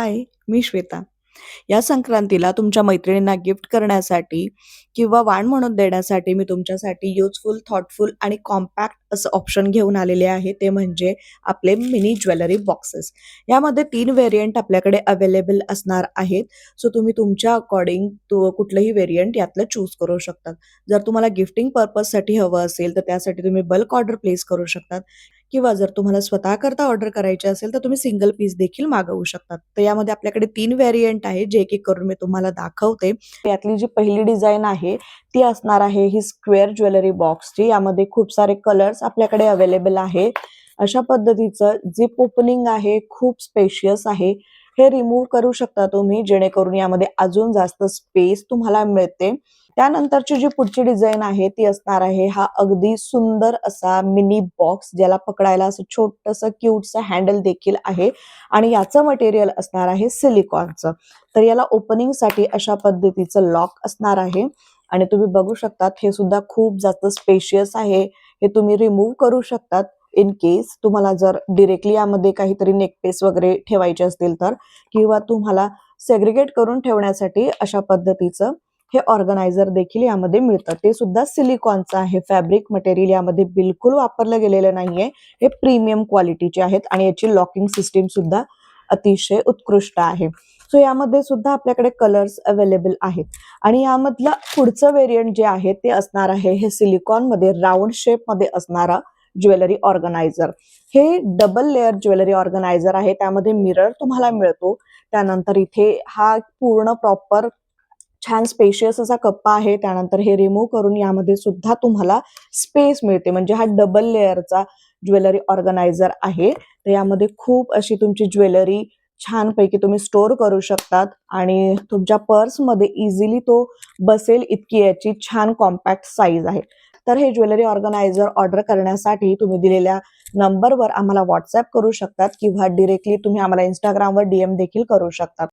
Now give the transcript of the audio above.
हाय, मी श्वेता. या संक्रांतीला तुमच्या मैत्रिणींना गिफ्ट करण्यासाठी किंवा वाण म्हणून देण्यासाठी मी तुमच्यासाठी युजफुल, थॉटफुल आणि कॉम्पॅक्ट असं ऑप्शन घेऊन आलेले आहे. ते म्हणजे आपले मिनी ज्वेलरी बॉक्सेस. यामध्ये 3 व्हेरियंट आपल्याकडे अवेलेबल असणार आहेत. सो तुम्ही तुमच्या अकॉर्डिंग कुठलंही व्हेरियंट यातलं चूज करू शकतात. जर तुम्हाला गिफ्टिंग पर्पजसाठी हवं असेल, तर त्यासाठी तुम्ही बल्क ऑर्डर प्लेस करू शकतात किंवा जर तुम्हाला स्वतःकरता ऑर्डर करायची असेल, तर तुम्ही सिंगल पीस देखील मागवू शकतात. तर यामध्ये आपल्याकडे 3 व्हेरियंट आहे, जे एक-एक करून मी तुम्हाला दाखवते. यातली जी पहिली डिझाइन आहे, ती असणार आहे ही स्क्वेअर ज्वेलरी बॉक्सची. यामध्ये खूप सारे कलर्स आपल्याकडे अवेलेबल आहे. अशा पद्धतीचं झिप ओपनिंग आहे, खूप स्पेशियस आहे. हे रिमूव्ह करू शकता तुम्ही, जेणेकरून यामध्ये अजून जास्त स्पेस तुम्हाला मिळते. त्यानंतरची जी पुढची डिझाइन आहे ती असणार आहे हा अगदी सुंदर असा मिनी बॉक्स, ज्याला पकडायला असं छोटंसं क्यूटचं हँडल देखील आहे आणि याचं मटेरियल असणार आहे सिलिकॉनचं. तर याला ओपनिंगसाठी अशा पद्धतीचं लॉक असणार आहे आणि तुम्ही बघू शकतात हे सुद्धा खूप जास्त स्पेशियस आहे. हे तुम्ही रिमूव्ह करू शकतात इन केस तुम्हाला जर डिरेक्टली यामध्ये काहीतरी नेकपीस वगैरे ठेवायचे असतील तर, किंवा तुम्हाला सेग्रिगेट करून ठेवण्यासाठी अशा पद्धतीचं हे ऑर्गनायझर देखील यामध्ये मिळतं. ते सुद्धा सिलिकॉनचं आहे. फॅब्रिक मटेरियल यामध्ये बिलकुल वापरलं गेलेलं नाहीये. हे प्रीमियम क्वालिटीचे आहेत आणि याची लॉकिंग सिस्टीम सुद्धा अतिशय उत्कृष्ट आहे. सो यामध्ये सुद्धा आपल्याकडे कलर्स अवेलेबल आहेत आणि यामधलं पुढचं व्हेरियंट जे आहे ते असणार आहे हे सिलिकॉनमध्ये राऊंड शेपमध्ये असणारा ज्वेलरी ऑर्गनायझर. हे डबल लेअर ज्वेलरी ऑर्गनायझर आहे. त्यामध्ये मिरर तुम्हाला मिळतो. त्यानंतर इथे हा पूर्ण प्रॉपर छान स्पेशियस असा कप्पा आहे. त्यानंतर हे रिमूव्ह करून यामध्ये सुद्धा तुम्हाला स्पेस मिळते. म्हणजे हा डबल लेअरचा ज्वेलरी ऑर्गनायझर आहे. तर यामध्ये खूप अशी तुमची ज्वेलरी छानपैकी तुम्ही स्टोअर करू शकतात आणि तुमच्या पर्समध्ये इझिली तो बसेल इतकी याची छान कॉम्पॅक्ट साईज आहे. तर हे ज्वेलरी ऑर्गनायझर ऑर्डर करण्यासाठी तुम्ही दिलेल्या नंबरवर आम्हाला व्हॉट्सअप करू शकतात किंवा डिरेक्टली तुम्ही आम्हाला Instagramवर DM देखील करू शकतात.